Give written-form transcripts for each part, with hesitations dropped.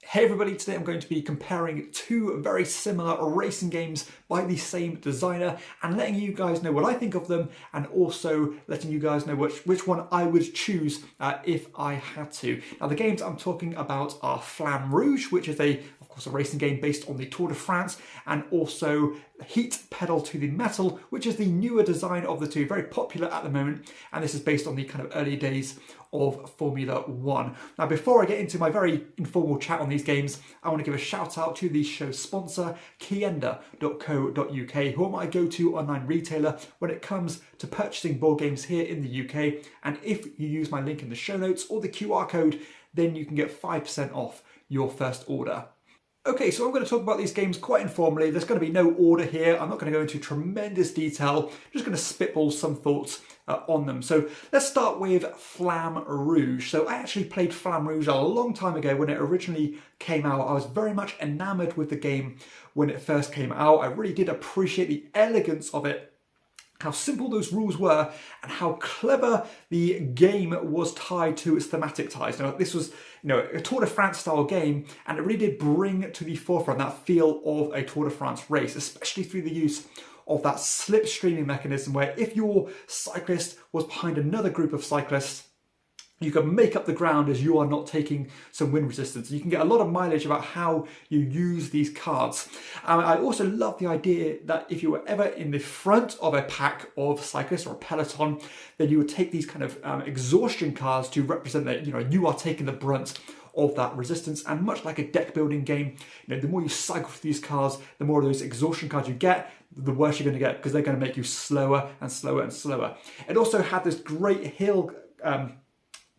Hey everybody, today I'm going to be comparing two very similar racing games by the same designer and letting you guys know what I think of them, and also letting you guys know which one I would choose if I had to. Now the games I'm talking about are Flam Rouge, which is of course a racing game based on the Tour de France, and also Heat Pedal to the Metal, which is the newer design of the two, very popular at the moment, and this is based on the kind of early days of Formula One. Now before I get into my very informal chat on these games, I want to give a shout out to the show's sponsor, KIENDA.co.uk, who are my go-to online retailer when it comes to purchasing board games here in the UK. And if you use my link in the show notes or the QR code, then you can get 5% off your first order. Okay, so I'm going to talk about these games quite informally. There's going to be no order here. I'm not going to go into tremendous detail. I'm just going to spitball some thoughts on them. So let's start with Flam Rouge. So I actually played Flam Rouge a long time ago when it originally came out. I was very much enamored with the game when it first came out. I really did appreciate the elegance of it, how simple those rules were, and how clever the game was tied to its thematic ties. Now, this was, a Tour de France style game, and it really did bring to the forefront that feel of a Tour de France race, especially through the use of that slipstreaming mechanism, where if your cyclist was behind another group of cyclists, you can make up the ground as you are not taking some wind resistance. You can get a lot of mileage about how you use these cards. I also love the idea that if you were ever in the front of a pack of cyclists or a peloton, then you would take these kind of exhaustion cards to represent that you are taking the brunt of that resistance. And much like a deck building game, the more you cycle through these cards, the more of those exhaustion cards you get, the worse you're going to get, because they're going to make you slower and slower and slower. It also had this great hill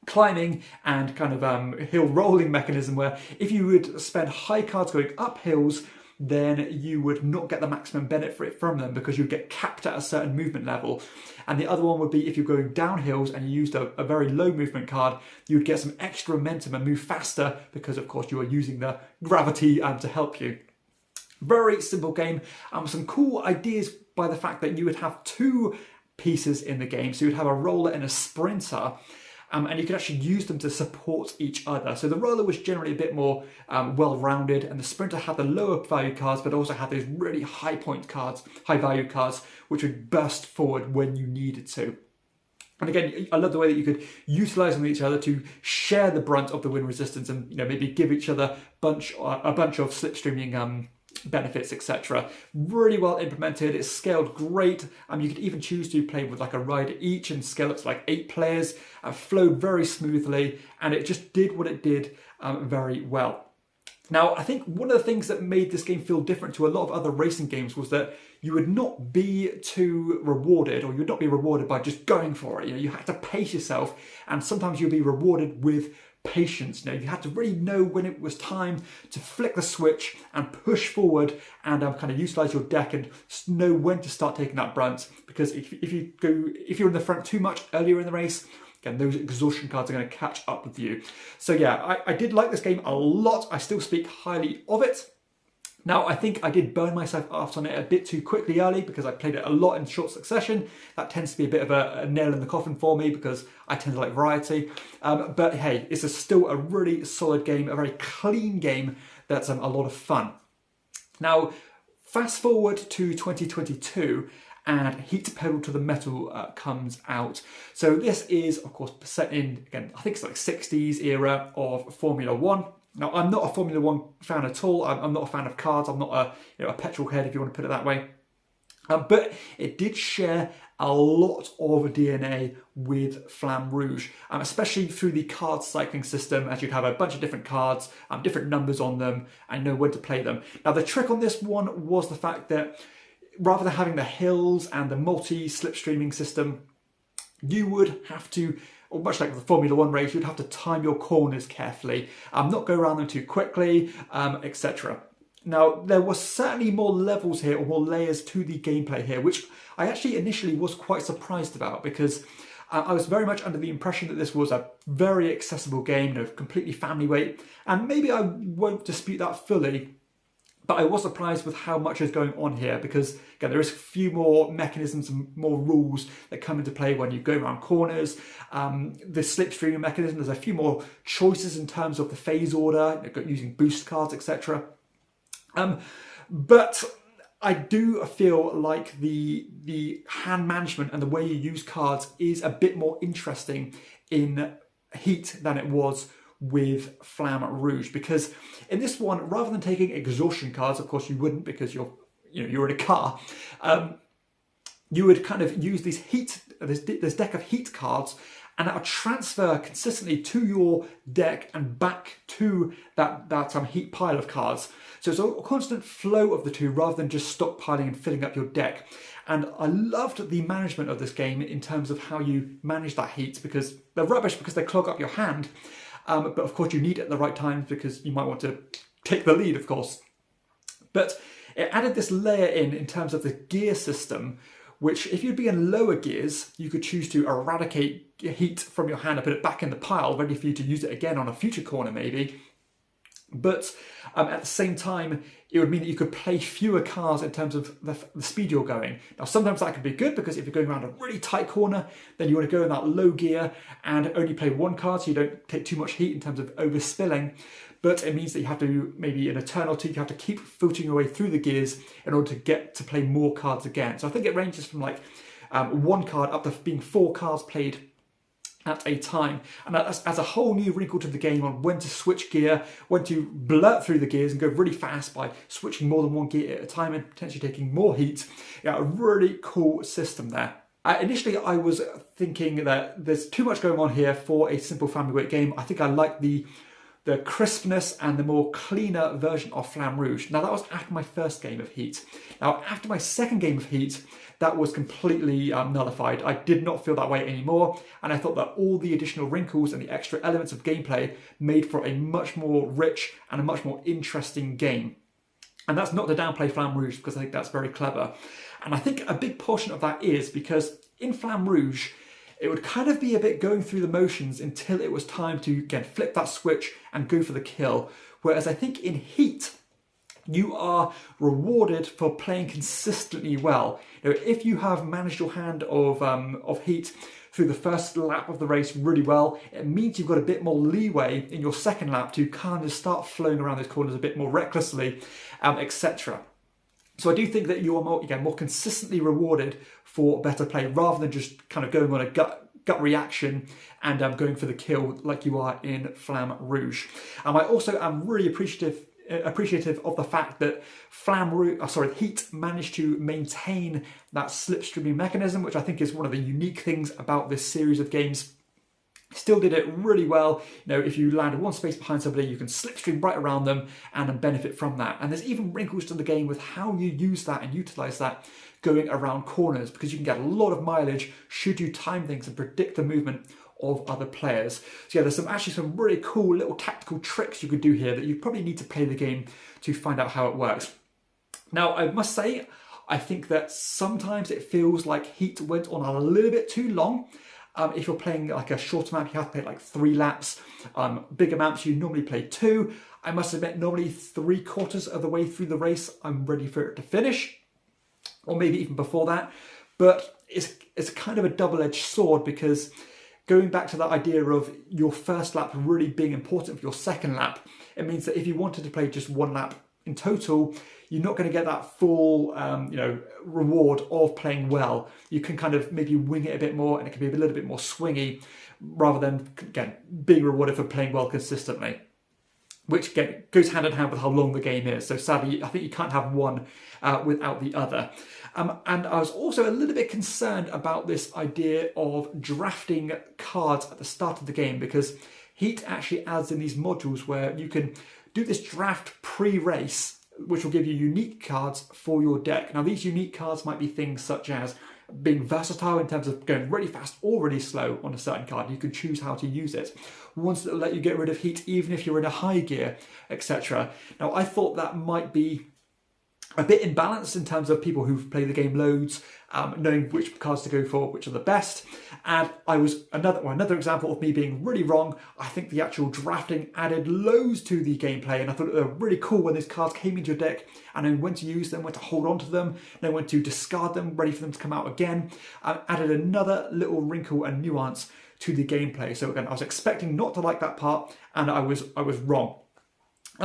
climbing and kind of hill rolling mechanism, where if you would spend high cards going up hills, then you would not get the maximum benefit from them because you'd get capped at a certain movement level. And the other one would be if you're going down hills and you used a very low movement card, you would get some extra momentum and move faster because of course you are using the gravity to help you. Very simple game. Some cool ideas by the fact that you would have two pieces in the game. So you'd have a roller and a sprinter. And you can actually use them to support each other. So the roller was generally a bit more well-rounded, and the sprinter had the lower value cards, but also had those really high value cards, which would burst forward when you needed to. And again, I love the way that you could utilize them with each other to share the brunt of the wind resistance, and maybe give each other a bunch of slipstreaming benefits, etc. Really well implemented. It's scaled great. You could even choose to play with like a rider each and scale up to like 8 players. Flowed very smoothly, and it just did what it did very well. Now, I think one of the things that made this game feel different to a lot of other racing games was that you would not be too rewarded, or you would not be rewarded by just going for it. You had to pace yourself, and sometimes you'll be rewarded with patience. You had to really know when it was time to flick the switch and push forward and kind of utilize your deck and know when to start taking that brunt. Because if you're in the front too much earlier in the race, again, those exhaustion cards are going to catch up with you. So yeah, I did like this game a lot. I still speak highly of it. Now, I think I did burn myself out on it a bit too quickly early because I played it a lot in short succession. That tends to be a bit of a nail in the coffin for me because I tend to like variety. But hey, it's still a really solid game, a very clean game that's a lot of fun. Now, fast forward to 2022, and Heat Pedal to the Metal comes out. So this is, of course, set in, again, I think it's like 60s era of Formula One. Now, I'm not a Formula One fan at all. I'm not a fan of cards. I'm not a petrol head, if you want to put it that way. But it did share a lot of DNA with Flam Rouge, especially through the card cycling system, as you'd have a bunch of different cards, different numbers on them, and know when to play them. Now, the trick on this one was the fact that rather than having the hills and the multi-slipstreaming system, you would have to, or much like the Formula One race, you'd have to time your corners carefully, not go around them too quickly, etc. Now, there was certainly more levels here, or more layers to the gameplay here, which I actually initially was quite surprised about, because I was very much under the impression that this was a very accessible game, completely family weight, and maybe I won't dispute that fully. But I was surprised with how much is going on here because, again, there is a few more mechanisms and more rules that come into play when you go around corners. The slipstreaming mechanism, there's a few more choices in terms of the phase order, using boost cards, etc. But I do feel like the hand management and the way you use cards is a bit more interesting in Heat than it was with Flam Rouge, because in this one, rather than taking exhaustion cards, of course you wouldn't because you're in a car, you would kind of use these this deck of heat cards, and that would transfer consistently to your deck and back to that heat pile of cards. So it's a constant flow of the two rather than just stockpiling and filling up your deck. And I loved the management of this game in terms of how you manage that heat, because they're rubbish because they clog up your hand. But of course you need it at the right times because you might want to take the lead, of course. But it added this layer in terms of the gear system, which if you'd be in lower gears, you could choose to eradicate heat from your hand and put it back in the pile, ready for you to use it again on a future corner maybe. But at the same time, it would mean that you could play fewer cards in terms of the speed you're going. Now, sometimes that could be good because if you're going around a really tight corner, then you want to go in that low gear and only play one card so you don't take too much heat in terms of overspilling. But it means that you have to, maybe in a turn or two, you have to keep filtering your way through the gears in order to get to play more cards again. So I think it ranges from like one card up to being 4 cards played at a time, and that adds a whole new wrinkle to the game on when to switch gear, when to blurt through the gears and go really fast by switching more than one gear at a time and potentially taking more heat. Yeah, a really cool system there. Initially, I was thinking that there's too much going on here for a simple family weight game. I think I like the crispness and the more cleaner version of Flam Rouge. Now, that was after my first game of Heat. Now, after my second game of Heat, that was completely nullified. I did not feel that way anymore, and I thought that all the additional wrinkles and the extra elements of gameplay made for a much more rich and a much more interesting game. And that's not to downplay Flam Rouge, because I think that's very clever. And I think a big portion of that is because in Flam Rouge, it would kind of be a bit going through the motions until it was time to, again, flip that switch and go for the kill. Whereas I think in Heat, you are rewarded for playing consistently well. If you have managed your hand of Heat through the first lap of the race really well, it means you've got a bit more leeway in your second lap to kind of start flowing around those corners a bit more recklessly, etc. So I do think that you are more consistently rewarded for better play rather than just kind of going on a gut reaction and going for the kill like you are in Flam Rouge. I also am really appreciative of the fact that Heat managed to maintain that slipstreaming mechanism, which I think is one of the unique things about this series of games. Still did it really well. If you land one space behind somebody, you can slipstream right around them and then benefit from that. And there's even wrinkles to the game with how you use that and utilize that going around corners, because you can get a lot of mileage should you time things and predict the movement of other players. So yeah, there's actually some really cool little tactical tricks you could do here that you probably need to play the game to find out how it works. Now, I must say, I think that sometimes it feels like Heat went on a little bit too long. If you're playing like a shorter map, you have to play like 3 laps. Bigger maps, you normally play 2. I must admit, normally 3/4 of the way through the race, I'm ready for it to finish, or maybe even before that. But it's kind of a double-edged sword, because going back to that idea of your first lap really being important for your second lap, it means that if you wanted to play just 1 lap in total, you're not going to get that full reward of playing well. You can kind of maybe wing it a bit more, and it can be a little bit more swingy, rather than, again, being rewarded for playing well consistently, which again goes hand in hand with how long the game is. So sadly, I think you can't have one without the other. And I was also a little bit concerned about this idea of drafting cards at the start of the game, because Heat actually adds in these modules where you can do this draft pre-race, which will give you unique cards for your deck. Now, these unique cards might be things such as being versatile in terms of going really fast or really slow on a certain card. You can choose how to use it. Ones that will let you get rid of heat even if you're in a high gear, etc. Now, I thought that might be a bit imbalanced in terms of people who've played the game loads, knowing which cards to go for, which are the best. And I was another example of me being really wrong. I think the actual drafting added loads to the gameplay, and I thought they were really cool when these cards came into your deck and then when to use them, when to hold on to them, then when to discard them, ready for them to come out again. Added another little wrinkle and nuance to the gameplay. So again, I was expecting not to like that part, and I was wrong.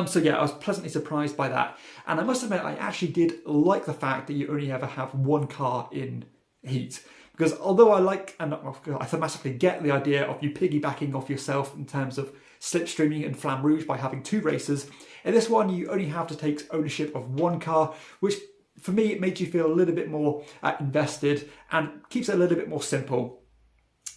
So yeah, I was pleasantly surprised by that. And I must admit, I actually did like the fact that you only ever have one car in Heat. Because although I like, and I thematically get the idea of you piggybacking off yourself in terms of Slipstreaming and Flam Rouge by having 2 races, in this one you only have to take ownership of one car, which for me, it made you feel a little bit more invested and keeps it a little bit more simple.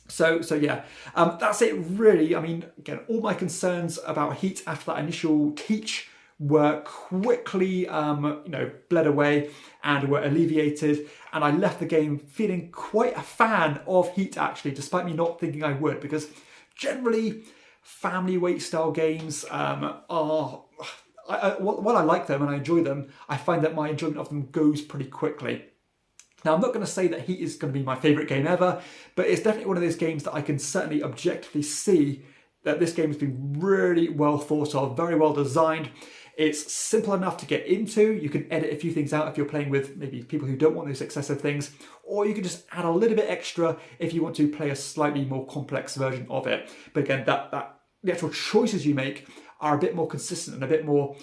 So yeah, that's it really. I mean, again, all my concerns about Heat after that initial teach were quickly, bled away and were alleviated. And I left the game feeling quite a fan of Heat actually, despite me not thinking I would, because generally family weight style games while I like them and I enjoy them, I find that my enjoyment of them goes pretty quickly. Now, I'm not going to say that Heat is going to be my favourite game ever, but it's definitely one of those games that I can certainly objectively see that this game has been really well thought of, very well designed. It's simple enough to get into. You can edit a few things out if you're playing with maybe people who don't want those excessive things, or you can just add a little bit extra if you want to play a slightly more complex version of it. But again, the actual choices you make are a bit more consistent and a bit more...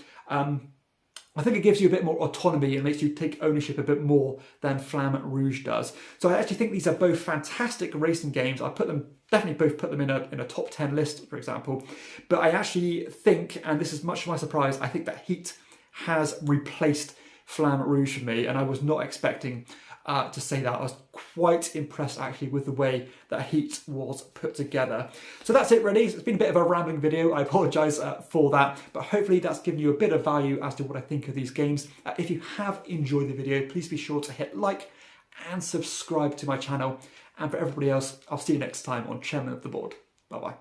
I think it gives you a bit more autonomy and makes you take ownership a bit more than Flam Rouge does. So I actually think these are both fantastic racing games. I definitely both put them in a top 10 list, for example. But I actually think, and this is much to my surprise, I think that Heat has replaced Flam Rouge for me, and I was not expecting to say that. I was quite impressed actually with the way that Heat was put together. So that's it really. It's been a bit of a rambling video. I apologise for that, but hopefully that's given you a bit of value as to what I think of these games. If you have enjoyed the video, please be sure to hit like and subscribe to my channel. And for everybody else, I'll see you next time on Chairman of the Board. Bye bye.